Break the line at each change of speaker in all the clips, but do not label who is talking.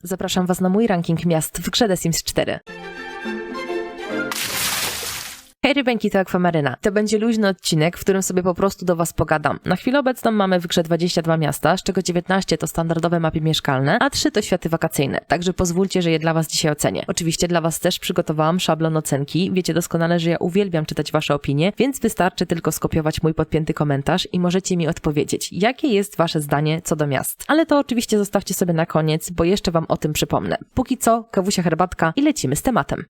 Zapraszam Was na mój ranking miast w grze The Sims 4. Hej rybeńki, to Akwamaryna. To będzie luźny odcinek, w którym sobie po prostu do Was pogadam. Na chwilę obecną mamy w grze 22 miasta, z czego 19 to standardowe mapy mieszkalne, a 3 to światy wakacyjne. Także pozwólcie, że je dla Was dzisiaj ocenię. Oczywiście dla Was też przygotowałam szablon ocenki. Wiecie doskonale, że ja uwielbiam czytać Wasze opinie, więc wystarczy tylko skopiować mój podpięty komentarz i możecie mi odpowiedzieć, jakie jest Wasze zdanie co do miast. Ale to oczywiście zostawcie sobie na koniec, bo jeszcze Wam o tym przypomnę. Póki co, kawusia, herbatka i lecimy z tematem.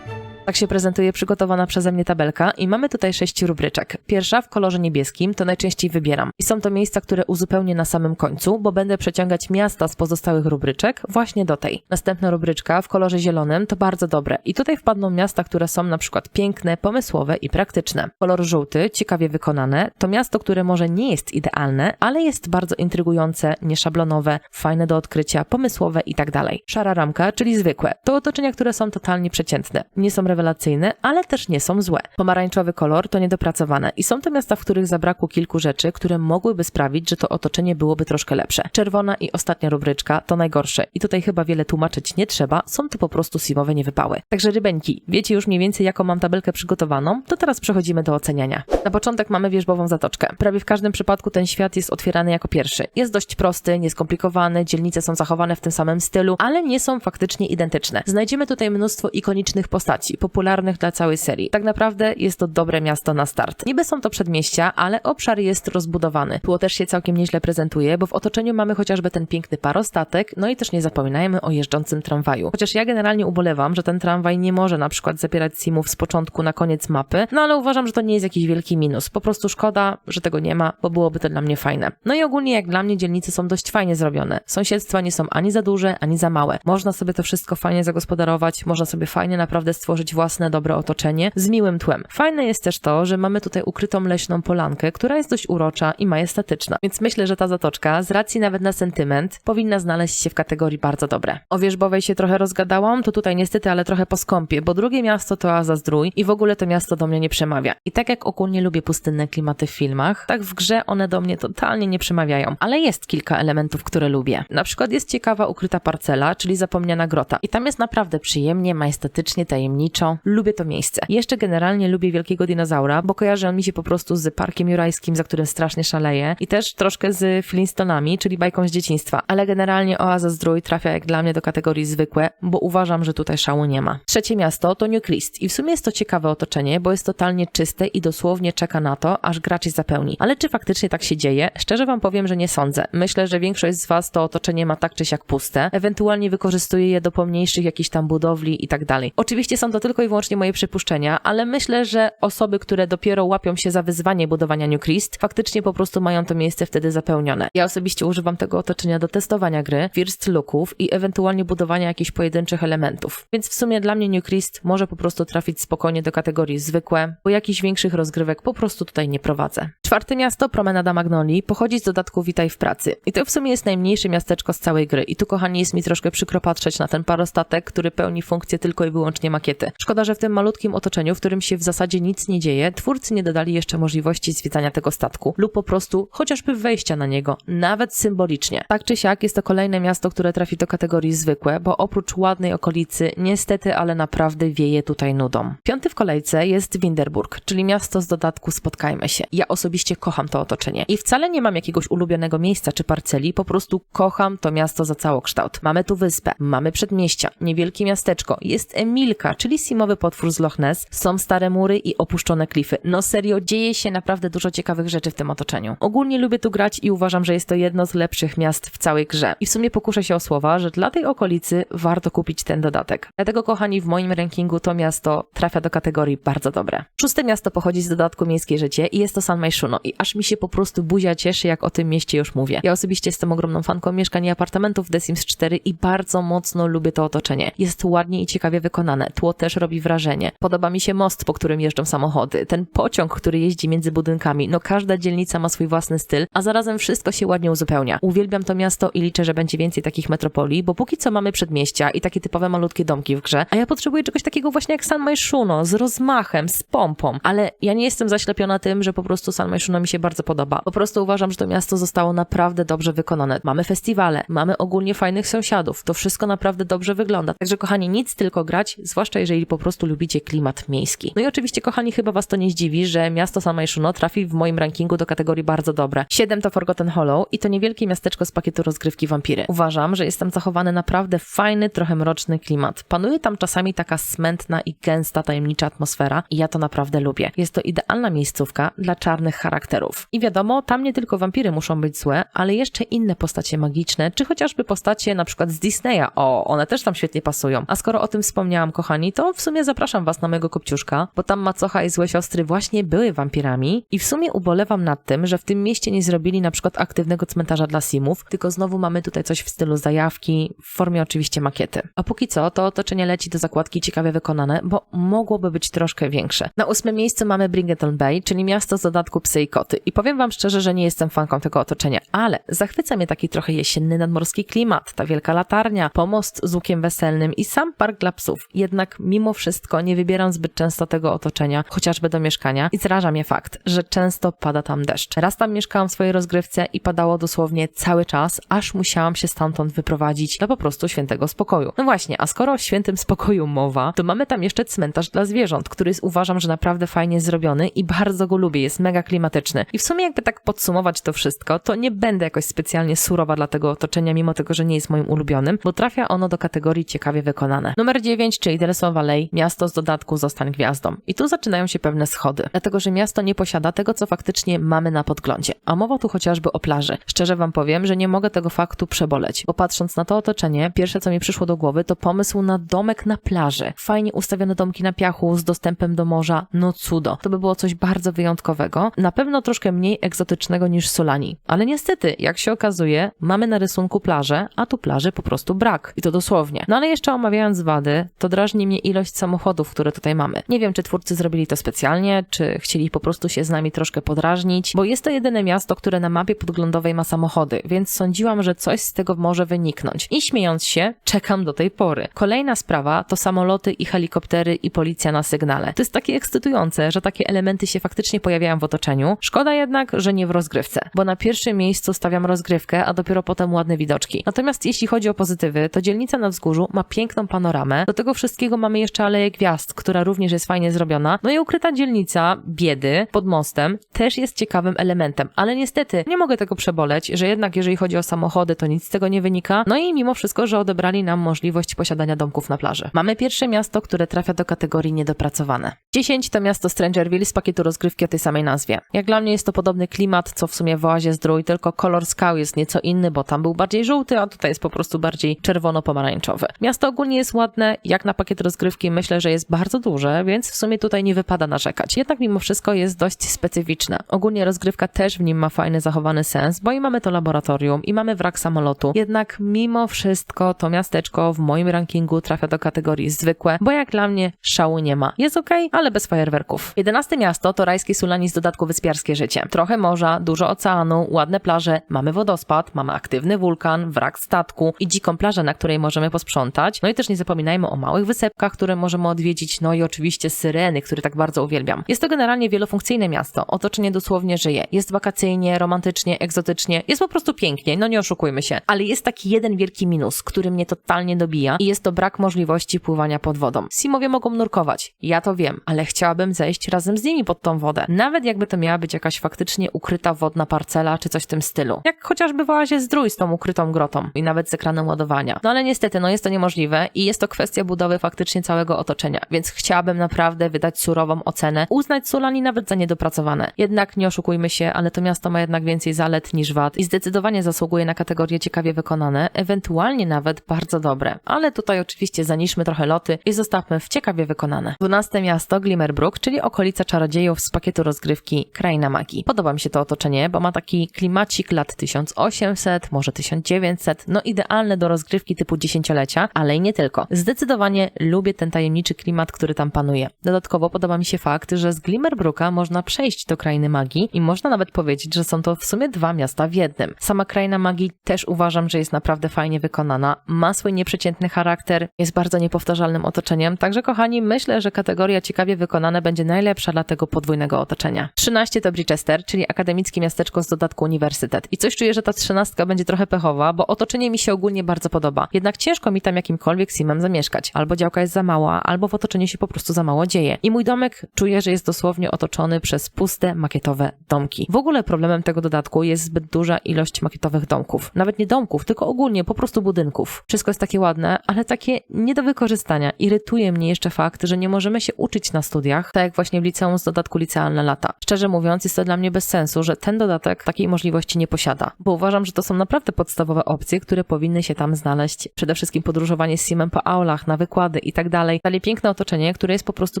Tak się prezentuje przygotowana przeze mnie tabelka i mamy tutaj 6 rubryczek. Pierwsza w kolorze niebieskim, to najczęściej wybieram. I są to miejsca, które uzupełnię na samym końcu, bo będę przeciągać miasta z pozostałych rubryczek właśnie do tej. Następna rubryczka w kolorze zielonym to bardzo dobre. I tutaj wpadną miasta, które są na przykład piękne, pomysłowe i praktyczne. Kolor żółty, ciekawie wykonane, to miasto, które może nie jest idealne, ale jest bardzo intrygujące, nieszablonowe, fajne do odkrycia, pomysłowe i tak dalej. Szara ramka, czyli zwykłe. To otoczenia, które są totalnie przeciętne. Nie są rewelacyjne, ale też nie są złe. Pomarańczowy kolor to niedopracowane i są to miasta, w których zabrakło kilku rzeczy, które mogłyby sprawić, że to otoczenie byłoby troszkę lepsze. Czerwona i ostatnia rubryczka to najgorsze i tutaj chyba wiele tłumaczyć nie trzeba, są to po prostu simowe niewypały. Także rybeńki, wiecie już mniej więcej jaką mam tabelkę przygotowaną, to teraz przechodzimy do oceniania. Na początek mamy wierzbową zatoczkę. Prawie w każdym przypadku ten świat jest otwierany jako pierwszy. Jest dość prosty, nieskomplikowany, dzielnice są zachowane w tym samym stylu, ale nie są faktycznie identyczne. Znajdziemy tutaj mnóstwo ikonicznych postaci, popularnych dla całej serii. Tak naprawdę jest to dobre miasto na start. Niby są to przedmieścia, ale obszar jest rozbudowany. Tło też się całkiem nieźle prezentuje, bo w otoczeniu mamy chociażby ten piękny parostatek, no i też nie zapominajmy o jeżdżącym tramwaju. Chociaż ja generalnie ubolewam, że ten tramwaj nie może na przykład zabierać simów z początku na koniec mapy, no ale uważam, że to nie jest jakiś wielki minus. Po prostu szkoda, że tego nie ma, bo byłoby to dla mnie fajne. No i ogólnie jak dla mnie dzielnice są dość fajnie zrobione. Sąsiedztwa nie są ani za duże, ani za małe. Można sobie to wszystko fajnie zagospodarować, można sobie fajnie naprawdę stworzyć własne dobre otoczenie z miłym tłem. Fajne jest też to, że mamy tutaj ukrytą leśną polankę, która jest dość urocza i majestatyczna. Więc myślę, że ta zatoczka, z racji nawet na sentyment, powinna znaleźć się w kategorii bardzo dobre. O wierzbowej się trochę rozgadałam, to tutaj niestety, ale trochę poskąpię, bo drugie miasto to Oaza Zdrój i w ogóle to miasto do mnie nie przemawia. I tak jak ogólnie lubię pustynne klimaty w filmach, tak w grze one do mnie totalnie nie przemawiają. Ale jest kilka elementów, które lubię. Na przykład jest ciekawa ukryta parcela, czyli zapomniana grota. I tam jest naprawdę przyjemnie, majestatycznie, tajemniczo. Lubię to miejsce. Jeszcze generalnie lubię Wielkiego Dinozaura, bo kojarzy on mi się po prostu z Parkiem Jurajskim, za którym strasznie szaleję i też troszkę z Flintstonami, czyli bajką z dzieciństwa. Ale generalnie Oaza Zdrój trafia jak dla mnie do kategorii zwykłe, bo uważam, że tutaj szału nie ma. Trzecie miasto to New Crest i w sumie jest to ciekawe otoczenie, bo jest totalnie czyste i dosłownie czeka na to, aż gracz je zapełni. Ale czy faktycznie tak się dzieje? Szczerze Wam powiem, że nie sądzę. Myślę, że większość z Was to otoczenie ma tak czy siak puste, ewentualnie wykorzystuje je do pomniejszych jakichś tam budowli i tak dalej. Oczywiście są to tylko i wyłącznie moje przypuszczenia, ale myślę, że osoby, które dopiero łapią się za wyzwanie budowania New Crest, faktycznie po prostu mają to miejsce wtedy zapełnione. Ja osobiście używam tego otoczenia do testowania gry, first looków i ewentualnie budowania jakichś pojedynczych elementów. Więc w sumie dla mnie New Crest może po prostu trafić spokojnie do kategorii zwykłe, bo jakichś większych rozgrywek po prostu tutaj nie prowadzę. Czwarte miasto, Promenada Magnolii, pochodzi z dodatku Witaj w pracy. I to w sumie jest najmniejsze miasteczko z całej gry. I tu, kochani, jest mi troszkę przykro patrzeć na ten parostatek, który pełni funkcję tylko i wyłącznie makiety. Szkoda, że w tym malutkim otoczeniu, w którym się w zasadzie nic nie dzieje, twórcy nie dodali jeszcze możliwości zwiedzania tego statku lub po prostu chociażby wejścia na niego, nawet symbolicznie. Tak czy siak jest to kolejne miasto, które trafi do kategorii zwykłe, bo oprócz ładnej okolicy, niestety, ale naprawdę wieje tutaj nudą. Piąty w kolejce jest Winterburg, czyli miasto z dodatku Spotkajmy się. Ja osobiście kocham to otoczenie i wcale nie mam jakiegoś ulubionego miejsca czy parceli, po prostu kocham to miasto za całokształt. Mamy tu wyspę, mamy przedmieścia, niewielkie miasteczko, jest Emilka, czyli simowy potwór z Loch Ness, są stare mury i opuszczone klify. No serio, dzieje się naprawdę dużo ciekawych rzeczy w tym otoczeniu. Ogólnie lubię tu grać i uważam, że jest to jedno z lepszych miast w całej grze. I w sumie pokuszę się o słowa, że dla tej okolicy warto kupić ten dodatek. Dlatego, kochani, w moim rankingu to miasto trafia do kategorii bardzo dobre. Szóste miasto pochodzi z dodatku Miejskie Życie i jest to San Myshuno i aż mi się po prostu buzia cieszy, jak o tym mieście już mówię. Ja osobiście jestem ogromną fanką mieszkań i apartamentów w The Sims 4 i bardzo mocno lubię to otoczenie. Jest ładnie i ciekawie wykonane. Tło też robi wrażenie. Podoba mi się most, po którym jeżdżą samochody. Ten pociąg, który jeździ między budynkami. No każda dzielnica ma swój własny styl, a zarazem wszystko się ładnie uzupełnia. Uwielbiam to miasto i liczę, że będzie więcej takich metropolii, bo póki co mamy przedmieścia i takie typowe malutkie domki w grze, a ja potrzebuję czegoś takiego właśnie jak San Myshuno, z rozmachem, z pompą. Ale ja nie jestem zaślepiona tym, że po prostu San Maishuno mi się bardzo podoba. Po prostu uważam, że to miasto zostało naprawdę dobrze wykonane. Mamy festiwale, mamy ogólnie fajnych sąsiadów. To wszystko naprawdę dobrze wygląda. Także kochani, nic tylko grać, zwłaszcza jeżeli po prostu lubicie klimat miejski. No i oczywiście, kochani, chyba was to nie zdziwi, że miasto San Maishuno trafi w moim rankingu do kategorii bardzo dobre. 7 to Forgotten Hollow i to niewielkie miasteczko z pakietu rozgrywki Wampiry. Uważam, że jest tam zachowany naprawdę fajny, trochę mroczny klimat. Panuje tam czasami taka smętna i gęsta, tajemnicza atmosfera i ja to naprawdę lubię. Jest to idealna miejscówka dla czarnych charakterów. I wiadomo, tam nie tylko wampiry muszą być złe, ale jeszcze inne postacie magiczne, czy chociażby postacie na przykład z Disneya. O, one też tam świetnie pasują. A skoro o tym wspomniałam, kochani, to w sumie zapraszam was na mojego kopciuszka, bo tam macocha i złe siostry właśnie były wampirami i w sumie ubolewam nad tym, że w tym mieście nie zrobili na przykład aktywnego cmentarza dla simów, tylko znowu mamy tutaj coś w stylu zajawki, w formie oczywiście makiety. A póki co, to otoczenie leci do zakładki ciekawie wykonane, bo mogłoby być troszkę większe. Na 8 miejscu mamy Bridgeton Bay, czyli miasto z dodatku Psy i Koty. I powiem wam szczerze, że nie jestem fanką tego otoczenia, ale zachwyca mnie taki trochę jesienny nadmorski klimat, ta wielka latarnia, pomost z łukiem weselnym i sam park dla psów. Jednak mimo wszystko nie wybieram zbyt często tego otoczenia, chociażby do mieszkania i zraża mnie fakt, że często pada tam deszcz. Raz tam mieszkałam w swojej rozgrywce i padało dosłownie cały czas, aż musiałam się stamtąd wyprowadzić dla po prostu świętego spokoju. No właśnie, a skoro o świętym spokoju mowa, to mamy tam jeszcze cmentarz dla zwierząt, który jest, uważam, że naprawdę fajnie zrobiony i bardzo go lubię, jest mega klimatyczny. I w sumie jakby tak podsumować to wszystko, to nie będę jakoś specjalnie surowa dla tego otoczenia, mimo tego, że nie jest moim ulubionym, bo trafia ono do kategorii ciekawie wykonane. Numer 9, czyli Delson Valley, miasto z dodatku Zostań gwiazdą. I tu zaczynają się pewne schody, dlatego że miasto nie posiada tego, co faktycznie mamy na podglądzie. A mowa tu chociażby o plaży. Szczerze wam powiem, że nie mogę tego faktu przeboleć, bo patrząc na to otoczenie, pierwsze co mi przyszło do głowy to pomysł na domek na plaży. Fajnie ustawione domki na piachu z dostępem do morza, no cudo. To by było coś bardzo wyjątkowego, na pewno troszkę mniej egzotycznego niż Sulani. Ale niestety, jak się okazuje, mamy na rysunku plażę, a tu plaży po prostu brak. I to dosłownie. No ale jeszcze omawiając wady, to drażni mnie ilość samochodów, które tutaj mamy. Nie wiem, czy twórcy zrobili to specjalnie, czy chcieli po prostu się z nami troszkę podrażnić, bo jest to jedyne miasto, które na mapie podglądowej ma samochody, więc sądziłam, że coś z tego może wyniknąć. I śmiejąc się, czekam do tej pory. Kolejna sprawa to samoloty i helikoptery i policja na sygnale. To jest takie ekscytujące, że takie elementy się faktycznie pojawiają w otoczeniu. Szkoda jednak, że nie w rozgrywce, bo na pierwszym miejscu stawiam rozgrywkę, a dopiero potem ładne widoczki. Natomiast jeśli chodzi o pozytywy, to dzielnica na wzgórzu ma piękną panoramę. Do tego wszystkiego mamy jeszcze Aleję Gwiazd, która również jest fajnie zrobiona. No i ukryta dzielnica biedy pod mostem też jest ciekawym elementem, ale niestety nie mogę tego przeboleć, że jednak jeżeli chodzi o samochody, to nic z tego nie wynika. No i mimo wszystko, że odebrali nam możliwość posiadania domków na plaży. Mamy pierwsze miasto, które trafia do kategorii niedopracowane. 10 to miasto Strangerville z pakietu rozgrywki o tej samej nazwie. Jak dla mnie jest to podobny klimat, co w sumie w Oazie Zdrój, tylko kolor skał jest nieco inny, bo tam był bardziej żółty, a tutaj jest po prostu bardziej czerwono-pomarańczowy. Miasto ogólnie jest ładne, jak na pakiet rozgrywki myślę, że jest bardzo duże, więc w sumie tutaj nie wypada narzekać. Jednak mimo wszystko jest dość specyficzne. Ogólnie rozgrywka też w nim ma fajny zachowany sens, bo i mamy to laboratorium, i mamy wrak samolotu. Jednak mimo wszystko to miasteczko w moim rankingu trafia do kategorii zwykłe, bo jak dla mnie szału nie ma. Jest okej, ale bez fajerwerków. 11 miasto to rajskie Sulani z dodatku wyspiarskie życie. Trochę morza, dużo oceanu, ładne plaże, mamy wodospad, mamy aktywny wulkan, wrak statku i dziką plażę, na której możemy posprzątać. No i też nie zapominajmy o małych wysepkach, które możemy odwiedzić, no i oczywiście syreny, które tak bardzo uwielbiam. Jest to generalnie wielofunkcyjne miasto. Otoczenie dosłownie żyje. Jest wakacyjnie, romantycznie, egzotycznie. Jest po prostu pięknie, no nie oszukujmy się. Ale jest taki jeden wielki minus, który mnie totalnie dobija i jest to brak możliwości pływania pod wodą. Simowie mogą nurkować. Ja to wiem, ale chciałabym zejść razem z nimi pod tą wodę. Nawet jakby to miała być jakaś faktycznie ukryta wodna parcela, czy coś w tym stylu. Jak chociażby w Oazie Zdrój z tą ukrytą grotą i nawet z ekranem ładowania. No ale niestety, no jest to niemożliwe i jest to kwestia budowy faktycznie całego otoczenia, więc chciałabym naprawdę wydać surową ocenę, uznać Sulani nawet za niedopracowane. Jednak nie oszukujmy się, ale to miasto ma jednak więcej zalet niż wad i zdecydowanie zasługuje na kategorię ciekawie wykonane, ewentualnie nawet bardzo dobre. Ale tutaj oczywiście zaniżmy trochę loty i zostawmy w ciekawie wykonane. 12 miasto Glimmerbrook, czyli okolica czarodziejów z pakietu rozgrywki Kraina Magii. Podoba mi się to otoczenie, bo ma taki klimacik lat 1800, może 1900, no idealne do rozgrywki typu dziesięciolecia, ale i nie tylko. Zdecydowanie lubię ten tajemniczy klimat, który tam panuje. Dodatkowo podoba mi się fakt, że z Glimmerbrooka można przejść do Krainy Magii i można nawet powiedzieć, że są to w sumie dwa miasta w jednym. Sama Kraina Magii też uważam, że jest naprawdę fajnie wykonana, ma swój nieprzeciętny charakter, jest bardzo niepowtarzalnym otoczeniem, także kochani, myślę, że kategoria ciekawie wykonane będzie najlepsza dla tego podwójnego otoczenia. 13 12 to Bridgester, czyli akademickie miasteczko z dodatku uniwersytet. I coś czuję, że ta 13 będzie trochę pechowa, bo otoczenie mi się ogólnie bardzo podoba. Jednak ciężko mi tam jakimkolwiek simem zamieszkać. Albo działka jest za mała, albo w otoczeniu się po prostu za mało dzieje. I mój domek czuję, że jest dosłownie otoczony przez puste, makietowe domki. W ogóle problemem tego dodatku jest zbyt duża ilość makietowych domków. Nawet nie domków, tylko ogólnie po prostu budynków. Wszystko jest takie ładne, ale takie nie do wykorzystania. Irytuje mnie jeszcze fakt, że nie możemy się uczyć na studiach, tak jak właśnie w liceum z dodatku licealne lata. Szczerze mówiąc, jest to dla mnie bez sensu, że ten dodatek takiej możliwości nie posiada, bo uważam, że to są naprawdę podstawowe opcje, które powinny się tam znaleźć. Przede wszystkim podróżowanie z simem po aulach, na wykłady i tak dalej. Dalej piękne otoczenie, które jest po prostu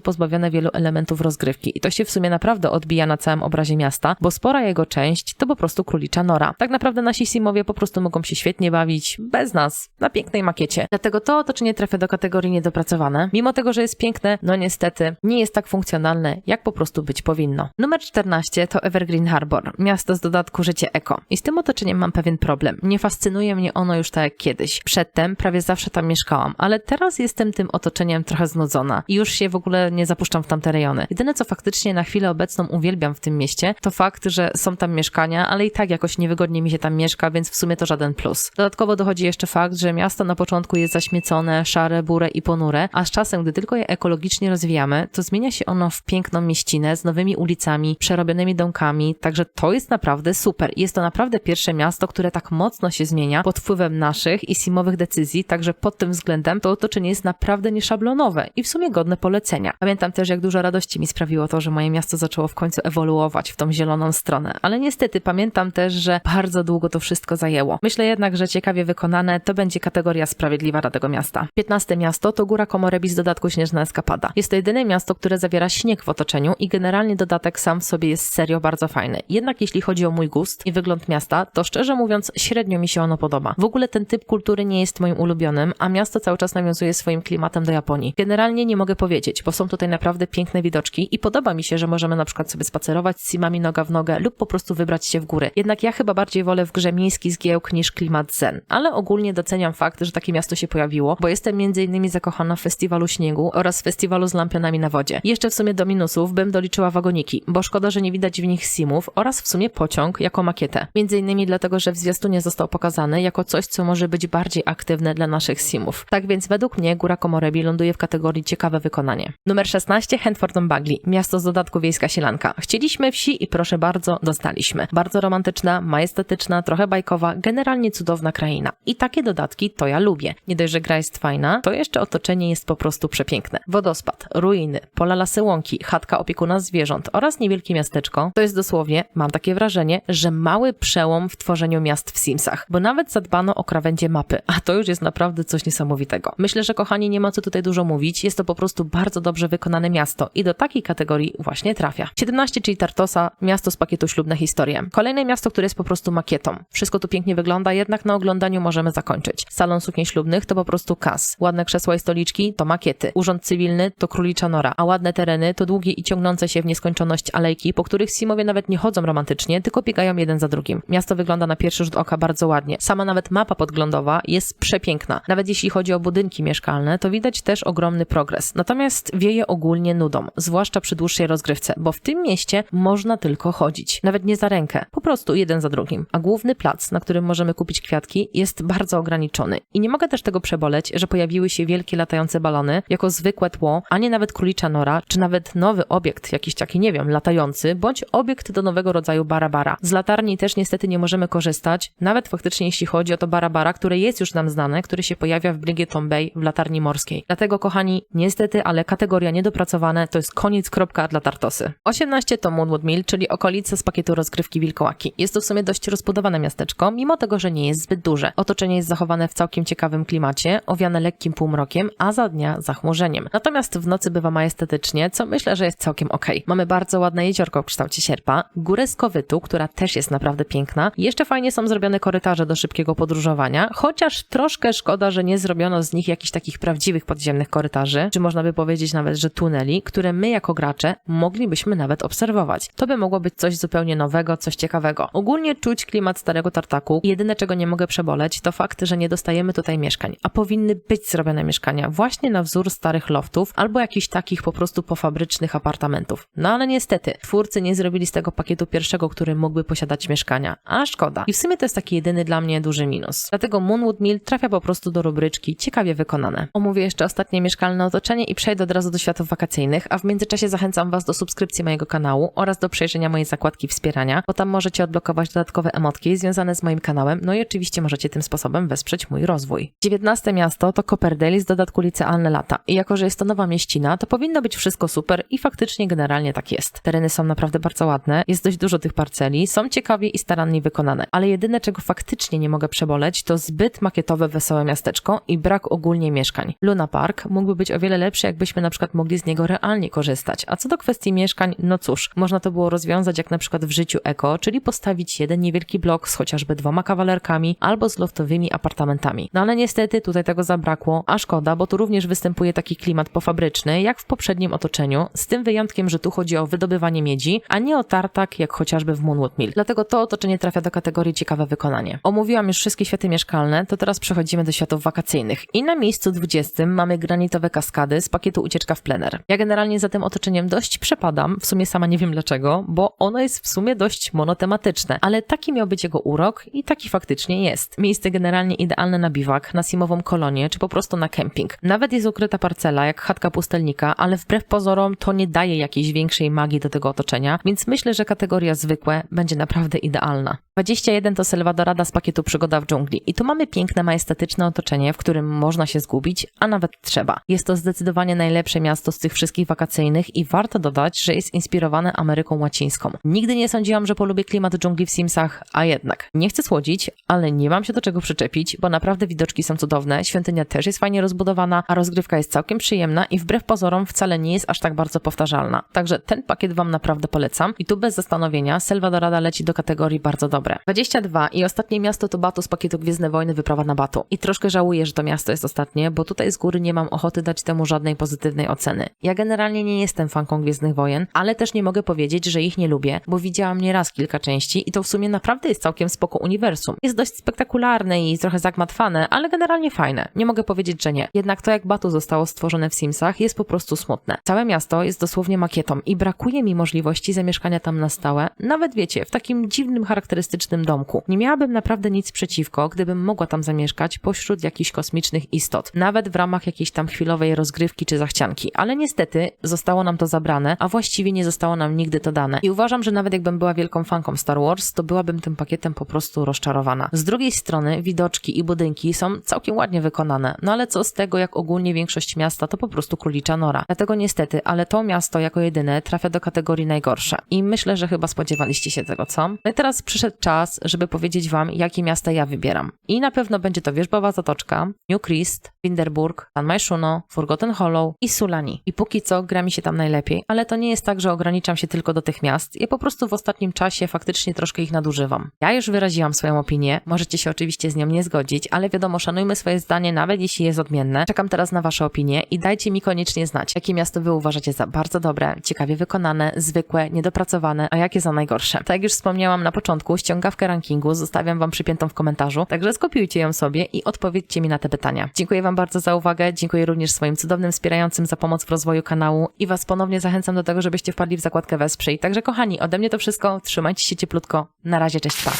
pozbawione wielu elementów rozgrywki. I to się w sumie naprawdę odbija na całym obrazie miasta, bo spora jego część to po prostu królicza nora. Tak naprawdę nasi simowie po prostu mogą się świetnie bawić bez nas, na pięknej makiecie. Dlatego to otoczenie trafia do kategorii niedopracowane. Mimo tego, że jest piękne, no niestety nie jest tak funkcjonalne, jak po prostu być powinno. Numer 14 to Evergreen Harbor, miasto z dodatku życie eko. I z tym otoczeniem mam pewien problem. Nie fascynuje mnie ono już tak jak kiedyś. Przedtem prawie zawsze tam mieszkałam, ale teraz jestem tym otoczeniem trochę znudzona i już się w ogóle nie zapuszczam w tamte rejony. Jedyne co faktycznie na chwilę obecną uwielbiam w tym mieście, to fakt, że są tam mieszkania, ale i tak jakoś niewygodnie mi się tam mieszka, więc w sumie to żaden plus. Dodatkowo dochodzi jeszcze fakt, że miasto na początku jest zaśmiecone, szare, bure i ponure, a z czasem, gdy tylko je ekologicznie rozwijamy, to zmienia się ono w piękną mieścinę z nowymi ulicami, przerobionymi domkami, także to jest naprawdę super. Jest to naprawdę pierwsze miasto, które tak mocno się zmienia pod wpływem naszych i simowych decyzji, także pod tym względem to otoczenie jest naprawdę nieszablonowe i w sumie godne polecenia. Pamiętam też, jak dużo radości mi sprawiło to, że moje miasto zaczęło w końcu ewoluować w tą zieloną stronę, ale niestety pamiętam też, że bardzo długo to wszystko zajęło. Myślę jednak, że ciekawie wykonane to będzie kategoria sprawiedliwa dla tego miasta. 15 miasto to Góra Komorebi z dodatku Śnieżna Eskapada. Jest to jedyne miasto, które zawiera śnieg w otoczeniu i generalnie dodatek sam w sobie jest serio bardzo fajny. Jednak jeśli chodzi o mój gust i wygląd miasta, to szczerze mówiąc średnio mi się ono podoba. W ogóle ten typ kultury nie jest moim ulubionym, a miasto cały czas nawiązuje swoim klimatem do Japonii. Generalnie nie mogę powiedzieć, bo są tutaj naprawdę piękne widoczki i podoba mi się, że możemy na przykład sobie spacerować z simami noga w nogę lub po prostu wybrać się w góry. Jednak ja chyba bardziej wolę w grze miejski zgiełk niż klimat zen. Ale ogólnie doceniam fakt, że takie miasto się pojawiło, bo jestem m.in. zakochana w festiwalu śniegu oraz festiwalu z lampionami na wodzie. I jeszcze w sumie do minusów bym doliczyła wagoniki, bo szkoda, że nie widać w nich simów oraz w sumie pociąg jako makietę. M.in. dlatego, że w zwiastunie został pokazany jako coś, co może być bardziej aktywne dla naszych simów. Tak więc według mnie Góra Komorebi ląduje w kategorii ciekawe wykonanie. Numer 16 Handford-on-Bagley, miasto z dodatku wiejska sielanka. Chcieliśmy wsi i proszę bardzo, dostaliśmy. Bardzo romantyczna, majestatyczna, trochę bajkowa, generalnie cudowna kraina. I takie dodatki to ja lubię. Nie dość, że gra jest fajna, to jeszcze otoczenie jest po prostu przepiękne. Wodospad, ruiny, pola lasy łąki, chatka opiekuna zwierząt oraz niewielkie miasteczko to jest dosłownie, mam takie wrażenie, że mały przełom w tworzeniu miast w Simsach, bo nawet zadbano o krawędzie mapy, a to już jest naprawdę coś niesamowitego. Myślę, że kochani, nie ma co tutaj dużo mówić, jest to po prostu bardzo dobrze wykonane miasto i do takiej kategorii właśnie trafia. 17, czyli Tartosa, miasto z pakietu Ślubne historie. Kolejne miasto, które jest po prostu makietą. Wszystko tu pięknie wygląda, jednak na oglądaniu możemy zakończyć. Salon sukien ślubnych to po prostu kas. Ładne krzesła i stoliczki to makiety. Urząd cywilny to królicza nora, a ładne tereny to długie i ciągnące się w nieskończoność alejki, po których simowie nawet nie chodzą romantycznie, tylko biegają jeden za drugim. Miasto wygląda na pierwszy rzut oka bardzo ładnie. Sama nawet mapa podglądowa jest przepiękna. Nawet jeśli chodzi o budynki mieszkalne, to widać też ogromny progres. Natomiast wieje ogólnie nudą, zwłaszcza przy dłuższej rozgrywce, bo w tym mieście można tylko chodzić. Nawet nie za rękę, po prostu jeden za drugim. A główny plac, na którym możemy kupić kwiatki, jest bardzo ograniczony. I nie mogę też tego przeboleć, że pojawiły się wielkie latające balony jako zwykłe tło, a nie nawet królicza nora, czy nawet nowy obiekt, jakiś taki, nie wiem, latający, bądź obiekt do nowego rodzaju barabara. Z latarni też niestety nie możemy korzystać, nawet faktycznie jeśli chodzi o to barabara, które jest już nam znane, który się pojawia w Brighton Bay w latarni morskiej. Dlatego, kochani, niestety, ale kategoria niedopracowane to jest koniec, kropka dla Tartosy. 18 to Moonwood Mill, czyli okolice z pakietu rozgrywki Wilkołaki. Jest to w sumie dość rozbudowane miasteczko, mimo tego, że nie jest zbyt duże. Otoczenie jest zachowane w całkiem ciekawym klimacie, owiane lekkim półmrokiem, a za dnia zachmurzeniem. Natomiast w nocy bywa majestatycznie, co myślę, że jest całkiem okej. Mamy bardzo ładne jeziorko w kształcie sierpa, górę Skowytu, która też jest naprawdę piękna. Jeszcze fajnie są zrobione korytarze do szybkiego podróżowania, chociaż troszkę szkoda, że nie zrobiono z nich jakichś takich prawdziwych podziemnych korytarzy, czy można by powiedzieć nawet, że tuneli, które my jako gracze moglibyśmy nawet obserwować. To by mogło być coś zupełnie nowego, coś ciekawego. Ogólnie czuć klimat starego tartaku. Jedyne, czego nie mogę przeboleć, to fakt, że nie dostajemy tutaj mieszkań, a powinny być zrobione mieszkania właśnie na wzór starych loftów albo jakichś takich po prostu pofabrycznych apartamentów. No ale niestety, twórcy nie zrobili z tego pakietu pierwszego, który mógłby posiadać mieszkania. A szkoda. I w sumie to jest taki jedyny dla mnie duży minus. Dlatego Moonwood Mill trafia po prostu do rubryczki ciekawie wykonane. Omówię jeszcze ostatnie mieszkalne otoczenie i przejdę od razu do światów wakacyjnych, a w międzyczasie zachęcam Was do subskrypcji mojego kanału oraz do przejrzenia mojej zakładki wspierania, bo tam możecie odblokować dodatkowe emotki związane z moim kanałem, no i oczywiście możecie tym sposobem wesprzeć mój rozwój. 19 miasto to Copperdale z dodatku licealne lata i jako, że jest to nowa mieścina, to powinno być wszystko super i faktycznie generalnie tak jest. Tereny są naprawdę bardzo ładne, jest dość dużo tych parceli, są ciekawie i starannie wykonane, ale jedyne czego faktycznie nie mogę przeboleć to zbyt makietowe wesołe miasteczko i brak ogólnie mieszkań. Luna Park mógłby być o wiele lepszy, jakbyśmy na przykład mogli z niego realnie korzystać, a co do kwestii mieszkań, no cóż, można to było rozwiązać jak na przykład w życiu eko, czyli postawić jeden niewielki blok z chociażby 2 kawalerkami albo z loftowymi apartamentami. No ale niestety tutaj tego zabrakło, a szkoda, bo tu również występuje taki klimat pofabryczny, jak w poprzednim otoczeniu, z tym wyjątkiem, że tu chodzi o wydobywanie miedzi, a nie o tartak, jak chociażby w Moonwood Mill. Dlatego to otoczenie trafia do kategorii ciekawe wykonanie. Omówiłam już wszystkie światy mieszkalne, to teraz przechodzimy do światów wakacyjnych. I na miejscu 20 mamy granitowe kaskady z pakietu Ucieczka w plener. Ja generalnie za tym otoczeniem dość przepadam, w sumie sama nie wiem dlaczego, bo ono jest w sumie dość monotematyczne, ale taki miał być jego urok i taki faktycznie jest. Miejsce generalnie idealne na biwak, na zimową kolonię, czy po prostu na kemping. Nawet jest ukryta parcela, jak chatka pustelnika, ale wbrew pozorom to nie daje jakiejś większej magii do tego otoczenia, więc myślę, że kategoria zwykłe będzie naprawdę idealna. 21 to Selvadorada z pakietu Przygoda w dżungli i tu mamy piękne, majestatyczne otoczenie, w którym można się zgubić, a nawet trzeba. Jest to zdecydowanie najlepsze miasto z tych wszystkich wakacyjnych i warto dodać, że jest inspirowane Ameryką Łacińską. Nigdy nie sądziłam, że polubię klimat dżungli w Simsach, a jednak. Nie chcę słodzić, ale nie mam się do czego przyczepić, bo naprawdę widoczki są cudowne, świątynia też jest fajnie rozbudowana, a rozgrywka jest całkiem przyjemna i wbrew pozorom wcale nie jest aż tak bardzo powtarzalna. Także ten pakiet Wam naprawdę polecam i tu bez zastanowienia Selvadorada leci do kategorii bardzo dobre. 22 i ostatnie miasto to Batu z pakietu Gwiezdne Wojny Wyprawa na Batu. I troszkę żałuję, że to miasto jest ostatnie, bo tutaj z góry nie mam ochoty dać temu żadnej pozytywnej oceny. Ja generalnie nie jestem fanką Gwiezdnych Wojen, ale też nie mogę powiedzieć, że ich nie lubię, bo widziałam nieraz kilka części i to w sumie naprawdę jest całkiem spoko uniwersum. Jest dość spektakularne i trochę zagmatwane, ale generalnie fajne. Nie mogę powiedzieć, że nie. Jednak to jak Batu zostało stworzone w Simsach jest po prostu smutne. Całe miasto jest dosłownie makietą i brakuje mi możliwości zamieszkania tam na stałe, nawet wiecie, w takim dziwnym, charakterystycznym domku. Nie miałabym naprawdę nic przeciwko, gdybym mogła tam zamieszkać pośród jakichś kosmicznych istot, nawet w ramach jakiejś tam chwilowej rozgrywki czy zachcianki, ale niestety zostało nam to zabrane, a właściwie nie zostało nam nigdy to dane. I uważam, że nawet jakbym była wielką fanką Star Wars, to byłabym tym pakietem po prostu rozczarowana. Z drugiej strony widoczki i budynki są całkiem ładnie wykonane, no ale co z tego, jak ogólnie większość miasta to po prostu królicza nora. Dlatego niestety, ale to miasto jako jedyne trafia do kategorii najgorsza. I myślę, że chyba spodziewaliście się tego, co? No i teraz przyszedł czas, żeby powiedzieć Wam, jakie miasta ja wybieram. I na pewno będzie to Wierzbowa Zatoczka, New Christ, Winterburg, San Myshuno, Forgotten Hollow i Sulani. I póki co gra mi się tam najlepiej, ale to nie jest tak, że ograniczam się tylko do tych miast. Ja po prostu w ostatnim czasie faktycznie troszkę ich nadużywam. Ja już wyraziłam swoją opinię, możecie się oczywiście z nią nie zgodzić, ale wiadomo, szanujmy swoje zdanie, nawet jeśli jest odmienne. Czekam teraz na Wasze opinie i dajcie mi koniecznie znać, jakie miasto Wy uważacie za bardzo dobre, ciekawie wykonane, zwykłe, niedopracowane, a jakie za najgorsze. Tak jak już wspomniałam na początku, ściągawkę rankingu zostawiam Wam przypiętą w komentarzu, także skopiujcie ją sobie i odpowiedzcie mi na te pytania. Dziękuję Wam bardzo za uwagę, dziękuję również swoim cudownym wspierającym za pomoc w rozwoju kanału i Was ponownie zachęcam do tego, żebyście wpadli w zakładkę Wesprzyj. Także kochani, ode mnie to wszystko, trzymajcie się cieplutko, na razie, cześć, pa!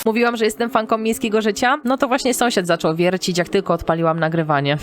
Mówiłam, że jestem fanką miejskiego życia? No to właśnie sąsiad zaczął wiercić, jak tylko odpaliłam nagrywanie.